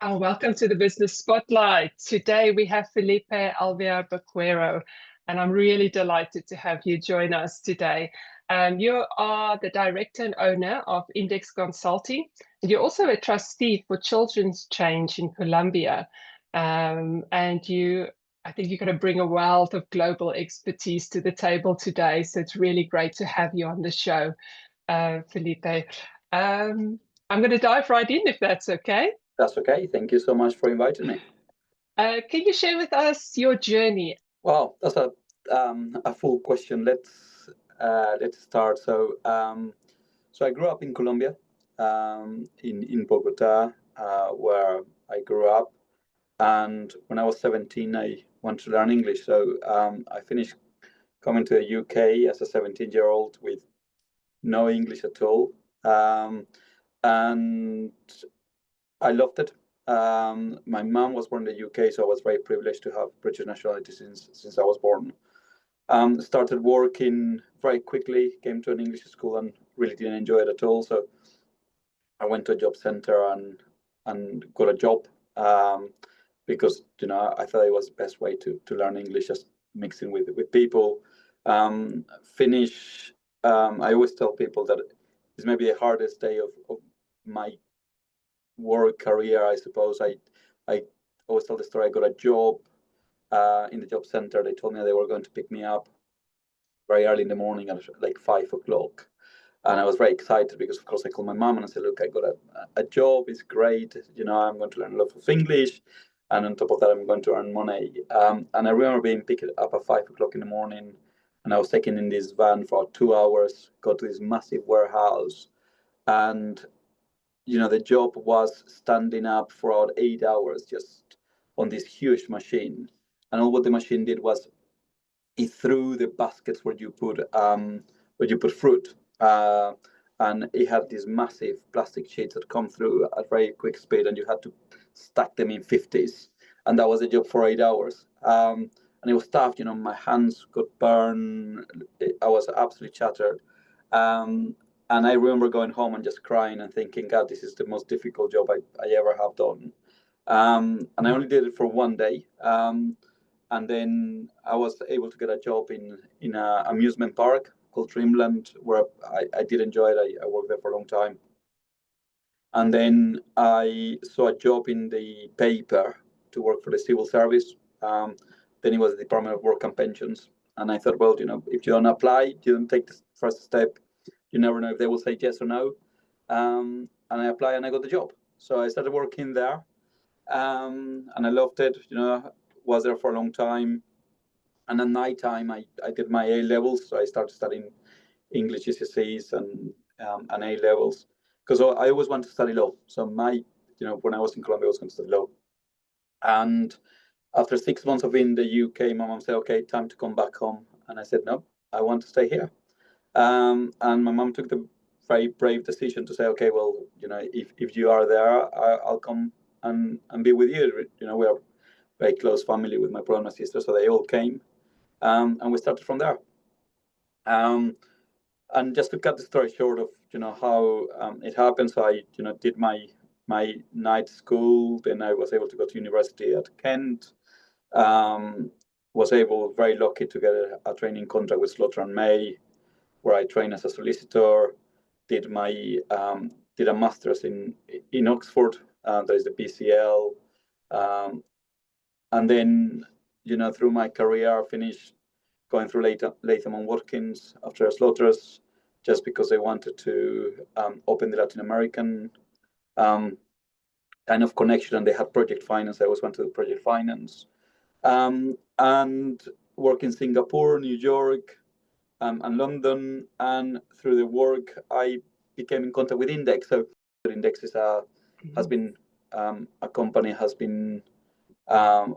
Welcome to the Business Spotlight. Today we have Felipe Alviar-Baquero, and I'm really delighted to have you join us today. You are the director and owner of Index Consulting, and you're also a trustee for Children's Change in Colombia. I think you're going to bring a wealth of global expertise to the table today, so it's really great to have you on the show, Felipe. I'm going to dive right in if that's okay. That's okay. Thank you so much for inviting me. Can you share with us your journey? Well, that's a full question. Let's start. So I grew up in Colombia, in Bogota, where I grew up. And when I was 17, I wanted to learn English. So I finished coming to the UK as a 17-year-old with no English at all, and I loved it. My mom was born in the UK, so I was very privileged to have British nationality since I was born. Started working very quickly, came to an English school and really didn't enjoy it at all. So I went to a job center and got a job because I thought it was the best way to learn English, just mixing with people. Finish. I always tell people that it's maybe the hardest day of my work career, I suppose. I always tell the story. I got a job in the job center. They told me they were going to pick me up very early in the morning at like 5 o'clock. And I was very excited because, of course, I called my mom and I said, look, I got a job. It's great. I'm going to learn a lot of English. And on top of that, I'm going to earn money. And I remember being picked up at 5 o'clock in the morning. And I was taken in this van for 2 hours, got to this massive warehouse. And the job was standing up for about 8 hours just on this huge machine. And all what the machine did was it threw the baskets where you put fruit. And it had these massive plastic sheets that come through at very quick speed, and you had to stack them in 50s. And that was a job for 8 hours. And it was tough, my hands got burned. I was absolutely shattered. And I remember going home and just crying and thinking, God, this is the most difficult job I ever have done. And I only did it for one day. And then I was able to get a job in an amusement park called Dreamland, where I did enjoy it. I worked there for a long time. And then I saw a job in the paper to work for the civil service. Then it was the Department of Work and Pensions. And I thought, well, if you don't apply, you don't take the first step, you never know if they will say yes or no. And I applied and I got the job. So I started working there. And I loved it, was there for a long time. And at night time, I did my A levels. So I started studying English GCSEs and A levels, because I always wanted to study law. So when I was in Colombia, I was going to study law. And after 6 months of being in the UK, my mom said, okay, time to come back home. And I said, no, I want to stay here. And my mom took the very brave decision to say, okay, well, if you are there, I'll come and be with you. We are very close family with my brother and my sister, so they all came. And we started from there. And just to cut the story short of how it happened, so I did my night school. Then I was able to go to university at Kent. Was very lucky to get a training contract with Slaughter and May, where I trained as a solicitor. Did a master's in Oxford. There is the PCL, and then through my career, I finished going through Latham and Watkins after Slaughter's, just because they wanted to open the Latin American kind of connection, and they had project finance. I always went to the project finance, and work in Singapore, New York, and London. And through the work, I became in contact with Index. So Index has been a company has been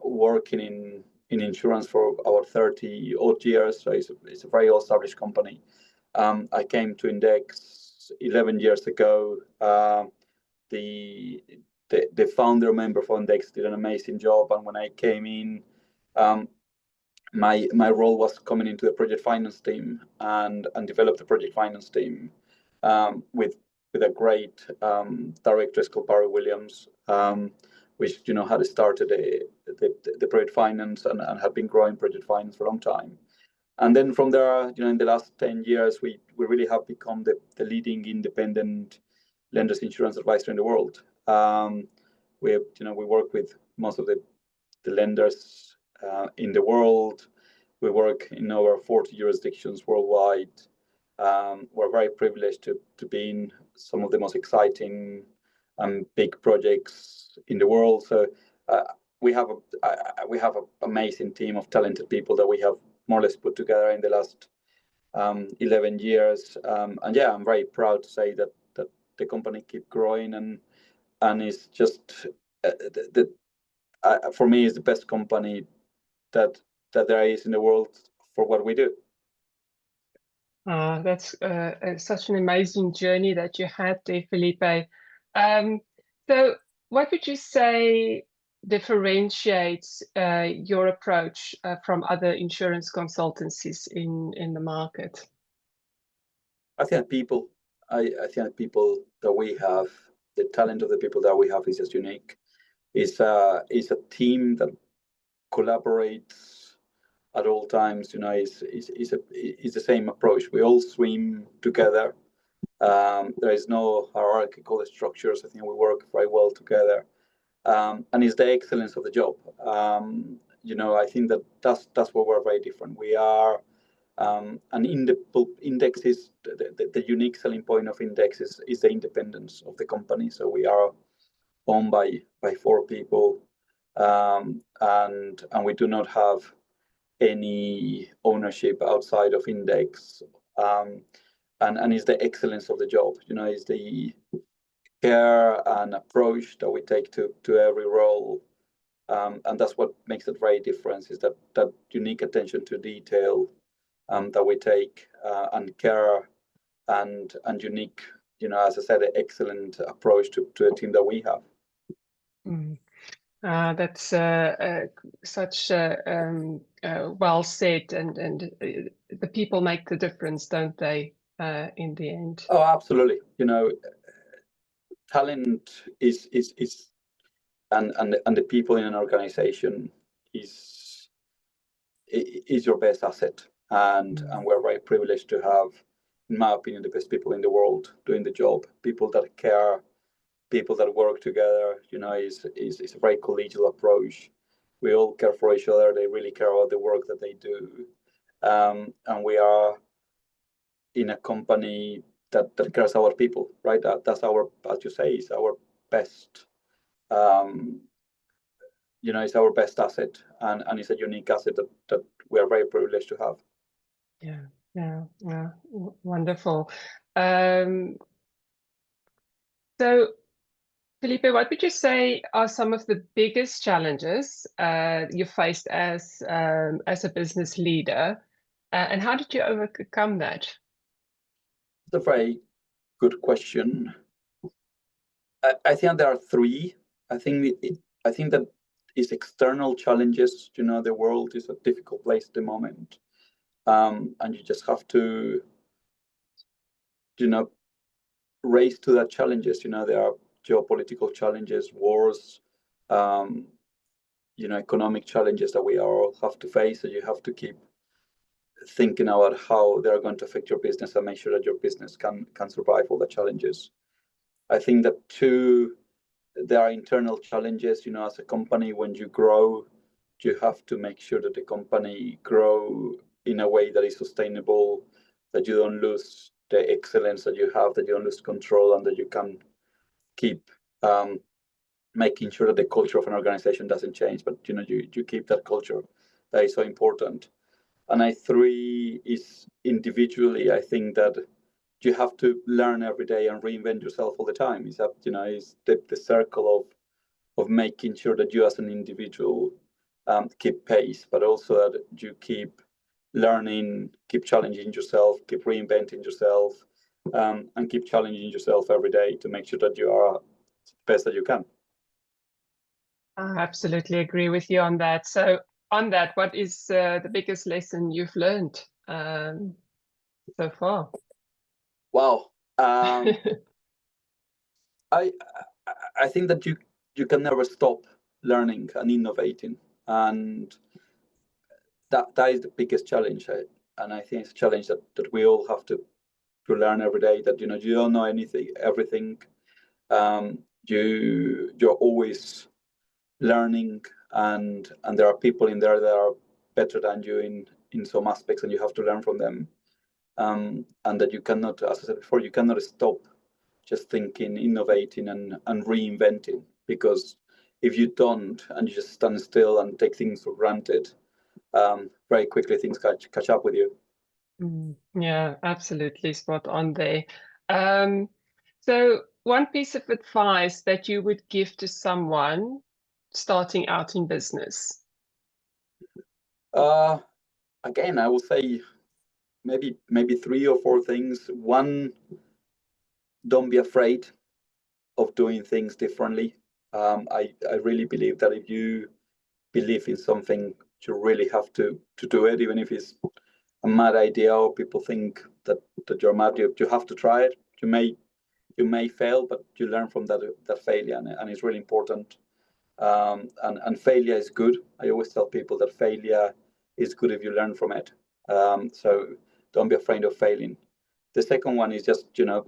working in insurance for about 30 odd years. So it's a very established company. I came to Index 11 years ago. The founder member for Index did an amazing job, and when I came in, my role was coming into the project finance team and develop the project finance team with a great director called Barry Williams. which had started the project finance and had been growing project finance for a long time. And then from there, in the last 10 years, we really have become the leading independent lenders insurance advisor in the world. We work with most of the lenders in the world. We work in over 40 jurisdictions worldwide. We're very privileged to be in some of the most exciting and big projects in the world. So we have an amazing team of talented people that we have more or less put together in the last 11 years. And yeah, I'm very proud to say that the company keep growing and it's just for me is the best company that there is in the world for what we do. That's such an amazing journey that you had there, Felipe. So what would you say differentiates your approach from other insurance consultancies in the market? I think people that we have, the talent of the people that we have is just unique. It's a team that collaborates at all times. Is the same approach. We all swim together. There is no hierarchical structures. I think we work very well together, and it's the excellence of the job. I think that's where we're very different. We are, and in the index is the unique selling point of index is the independence of the company. So we are owned by 4 people, and we do not have any ownership outside of index, and it's the excellence of the job. Is the care and approach that we take to every role, and that's what makes it very different. Is that unique attention to detail that we take, and care, and unique, as I said, an excellent approach to a team that we have. That's such well said, and the people make the difference, don't they, in the end? Oh, absolutely. Talent is and the people in an organization is your best asset, and we're very privileged to have, in my opinion, the best people in the world doing the job. People that care, people that work together. Is a very collegial approach. We all care for each other. They really care about the work that they do, and we are in a company that cares about people, right? That's our, as you say, is our best. It's our best asset, and it's a unique asset that we are very privileged to have. Yeah, wonderful. So, Felipe, what would you say are some of the biggest challenges you faced as a business leader, and how did you overcome that? It's a very good question. I think there are 3. I think that is external challenges. The world is a difficult place at the moment, and you just have to, raise to that challenges. There are geopolitical challenges, wars, economic challenges that we all have to face, and you have to keep thinking about how they're going to affect your business and make sure that your business can survive all the challenges. I think that 2, there are internal challenges. As a company, when you grow, you have to make sure that the company grow in a way that is sustainable, that you don't lose the excellence that you have, that you don't lose control, and that you can keep making sure that the culture of an organization doesn't change, but you keep that culture that is so important. And 3 is individually. I think that you have to learn every day and reinvent yourself all the time. Is that is the circle of making sure that you as an individual keep pace, but also that you keep learning, keep challenging yourself, keep reinventing yourself, and keep challenging yourself every day to make sure that you are the best that you can. I absolutely agree with you on that. So on that, what is the biggest lesson you've learned so far? Wow. I think that you can never stop learning and innovating, and that is the biggest challenge. And I think it's a challenge that we all have to learn every day. That you don't know everything. You're always learning, and there are people in there that are better than you in some aspects, and you have to learn from them. And that you cannot, as I said before, you cannot stop just thinking, innovating, and reinventing, because if you don't and you just stand still and take things for granted, very quickly things catch up with you. Yeah, absolutely spot on there. So one piece of advice that you would give to someone starting out in business? Again, I will say maybe 3 or 4 things. One, don't be afraid of doing things differently. I really believe that if you believe in something, you really have to do it, even if it's a mad idea or people think that you're mad. You have to try it. You may fail, but you learn from that failure, and it's really important. And failure is good. I always tell people that failure is good if you learn from it. So don't be afraid of failing. The second one is just,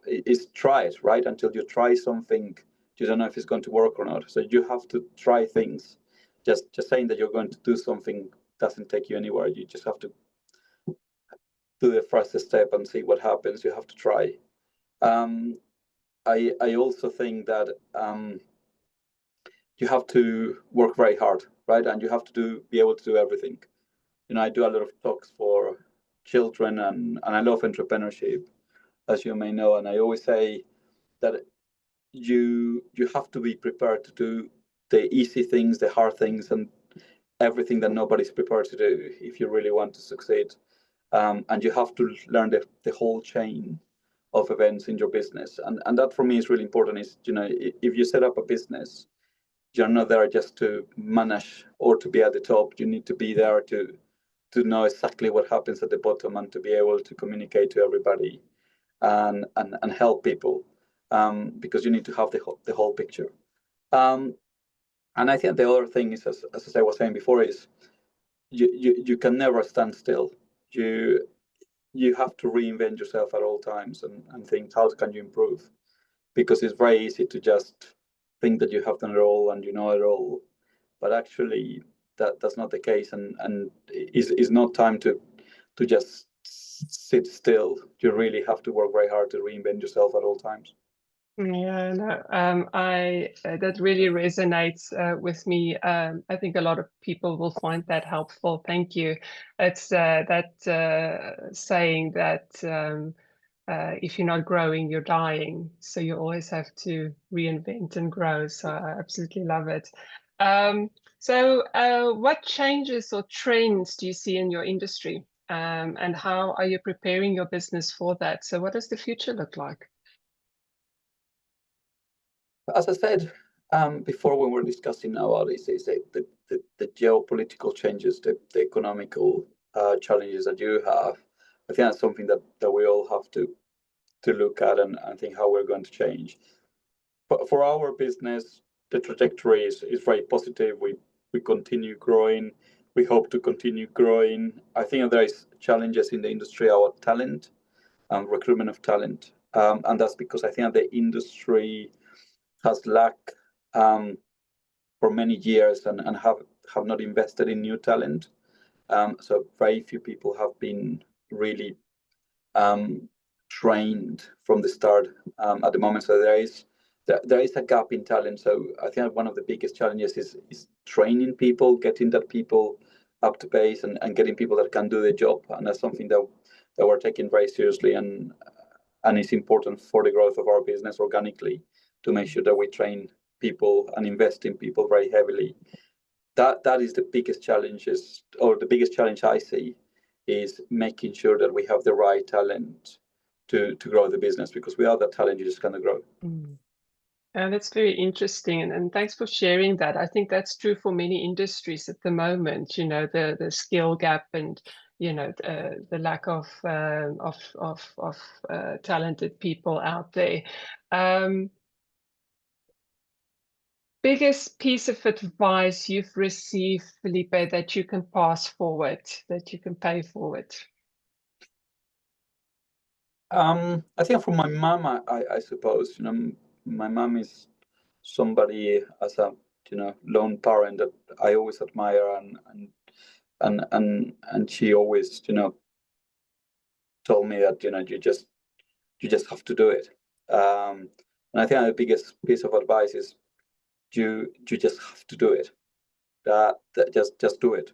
is try it, right? Until you try something, you don't know if it's going to work or not. So you have to try things. Just saying that you're going to do something doesn't take you anywhere. You just have to do the first step and see what happens. You have to try. I also think that you have to work very hard, right? And you have to be able to do everything. I do a lot of talks for children, and I love entrepreneurship, as you may know. And I always say that you have to be prepared to do the easy things, the hard things, and everything that nobody's prepared to do if you really want to succeed. And you have to learn the whole chain of events in your business. And that for me is really important. Is, if you set up a business, you're not there just to manage or to be at the top. You need to be there to know exactly what happens at the bottom, and to be able to communicate to everybody and help people, because you need to have the whole picture. And I think the other thing is, as I was saying before, is you can never stand still. You have to reinvent yourself at all times, and think, how can you improve? Because it's very easy to just think that you have done it all and you know it all, but actually that's not the case, and it's not time to just sit still. You really have to work very hard to reinvent yourself at all times. Yeah, no, that really resonates with me. I think a lot of people will find that helpful. Thank you. It's that saying that if you're not growing, you're dying. So you always have to reinvent and grow. So I absolutely love it. So what changes or trends do you see in your industry? And how are you preparing your business for that? So what does the future look like? As I said before, when we're discussing now is the geopolitical changes, the economical challenges that you have. I think that's something that we all have to look at and think how we're going to change. But for our business, the trajectory is very positive. We continue growing. We hope to continue growing. I think there is challenges in the industry, our talent, recruitment of talent, and that's because I think the industry has lacked for many years, and have not invested in new talent. So very few people have been really trained from the start at the moment. So there is a gap in talent. So I think one of the biggest challenges is training people, getting that people up to pace, and getting people that can do the job. And that's something that we're taking very seriously, and it's important for the growth of our business organically, to make sure that we train people and invest in people very heavily. That is the biggest challenges, or the biggest challenge I see, is making sure that we have the right talent to grow the business, because without that talent, you just cannot grow. That's very interesting, and thanks for sharing that. I think that's true for many industries at the moment. The skill gap, and the lack of talented people out there. biggest piece of advice you've received, Felipe, that you can pass forward, that you can pay forward? I think from my mom, I suppose, my mom is somebody as a, lone parent that I always admire, and she always, told me that, you just have to do it. And I think the biggest piece of advice is you just have to do it. That just do it,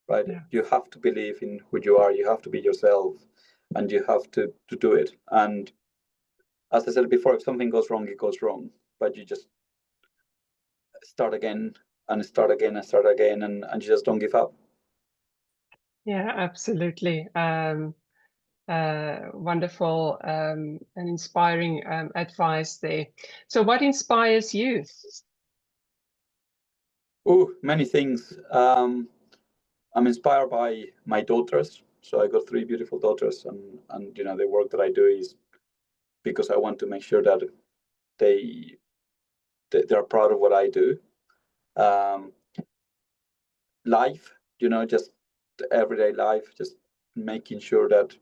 right? Yeah. You have to believe in who you are. You have to be yourself, and you have to do it. And as I said before, if something goes wrong, it goes wrong. But you just start again and start again and start again, and you just don't give up. Yeah, absolutely. Wonderful and inspiring advice there. So what inspires you? Oh, many things. I'm inspired by my daughters. So I got three beautiful daughters, and the work that I do is because I want to make sure that they're proud of what I do. Um, Life, just everyday life, just making sure that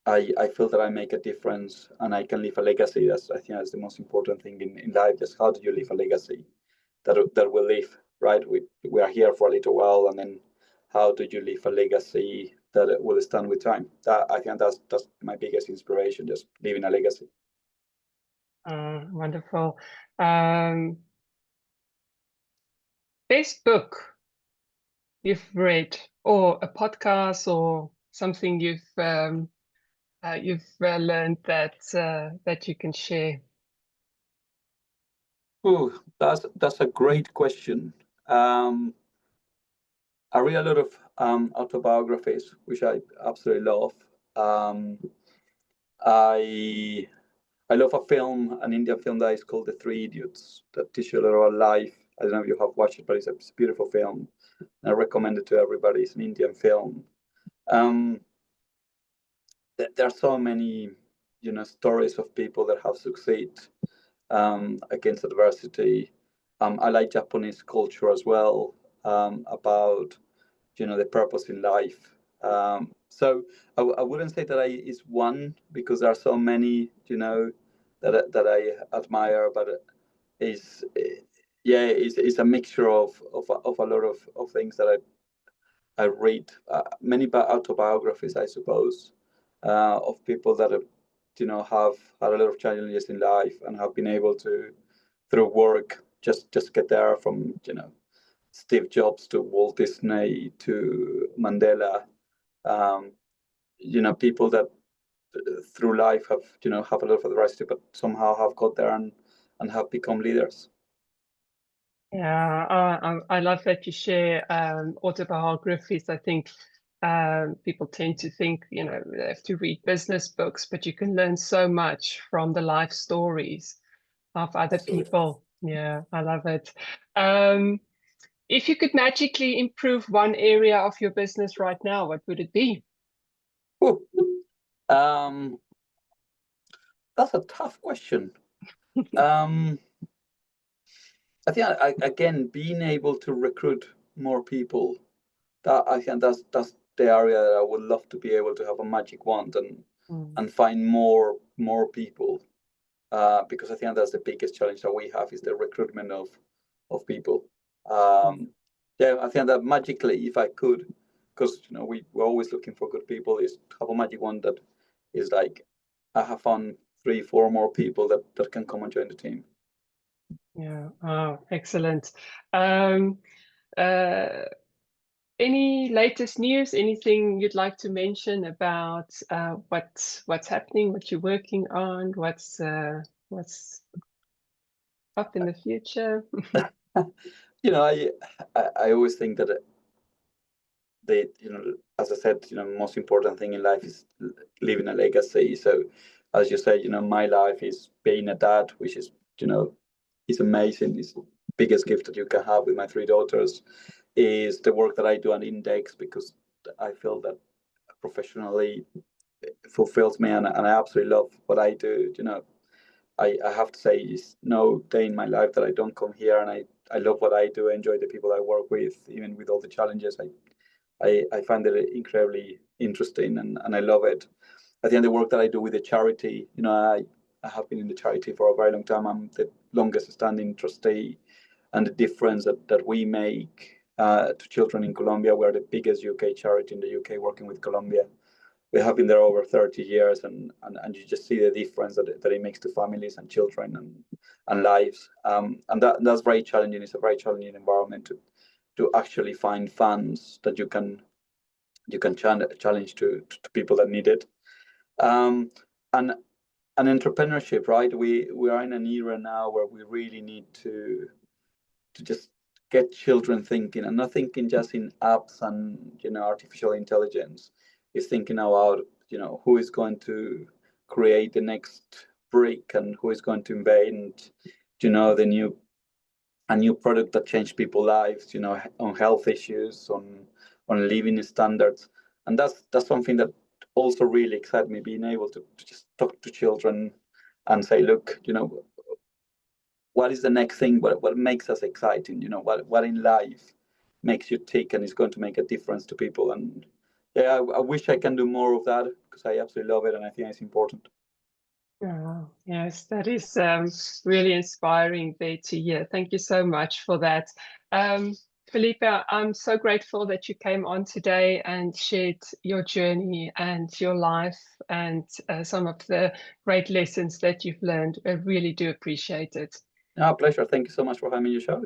I feel that I make a difference and I can leave a legacy. I think that's the most important thing in life. Just how do you leave a legacy that will live, right? We are here for a little while, and then how do you leave a legacy that will stand with time? I think that's my biggest inspiration, just leaving a legacy. Wonderful. Best book you've read, or a podcast, or something you've learned that you can share? Oh, that's a great question. I read a lot of autobiographies, which I absolutely love. Um, I I love a film, an Indian film that is called The Three Idiots, that teach you a lot about life. I don't know if you have watched it, but it's a beautiful film. And I recommend it to everybody. It's an Indian film. Um, there are so many, stories of people that have succeeded against adversity. I like Japanese culture as well, about the purpose in life. So I wouldn't say that is one, because there are so many that I admire, but is yeah, it's a mixture of a lot of things that I read, many autobiographies, I suppose, of people that have had a lot of challenges in life and have been able to, through work, just get there, from Steve Jobs to Walt Disney to Mandela. Um, People that through life have have a lot of adversity, but somehow have got there and have become leaders. Yeah, I love that you share autobiographies. I think people tend to think, they have to read business books, but you can learn so much from the life stories of other Absolutely. people. Yeah, I love it. If you could magically improve one area of your business right now, what would it be? Ooh. Um, that's a tough question. Um, I think again, being able to recruit more people, that I think that's the area that I would love to be able to have a magic wand and find more people, because I think that's the biggest challenge that we have, is the recruitment of people. Yeah, I think that magically, if I could, because we're always looking for good people, is have a magic wand that is like, I have found 3-4 more people that can come and join the team. Yeah, oh, excellent. Um, uh, Any latest news? Anything you'd like to mention about what's happening, what you're working on, what's up in the future? I always think that as I said, most important thing in life is leaving a legacy. So, as you say, my life is being a dad, which is, is amazing. It's the biggest gift that you can have with my three daughters. Is the work that I do on Index, because I feel that professionally it fulfills me, and I absolutely love what I do. I have to say, is no day in my life that I don't come here and I I love what I do. I enjoy the people I work with, even with all the challenges. I find it incredibly interesting, and I love it. At the end, the work that I do with the charity, I have been in the charity for a very long time. I'm the longest standing trustee, and the difference that we make to children in Colombia. We're the biggest UK charity in the UK, working with Colombia. We have been there over 30 years, and you just see the difference that it makes to families and children and lives. And that's very challenging. It's a very challenging environment to actually find funds that you can challenge to people that need it. And entrepreneurship, right? We are in an era now where we really need to just get children thinking, and not thinking just in apps and artificial intelligence. Is thinking about who is going to create the next brick, and who is going to invent the new product that change people's lives, on health issues, on living standards. And that's something that also really excites me, being able to just talk to children and say, look, what is the next thing? What makes us exciting? What in life makes you tick and is going to make a difference to people? And yeah, I wish I can do more of that, because I absolutely love it, and I think it's important. Oh, yes, that is really inspiring there to hear. Thank you so much for that. Felipe, I'm so grateful that you came on today and shared your journey and your life and some of the great lessons that you've learned. I really do appreciate it. Pleasure. Thank you so much for having me on your show.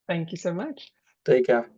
Thank you so much. Take care.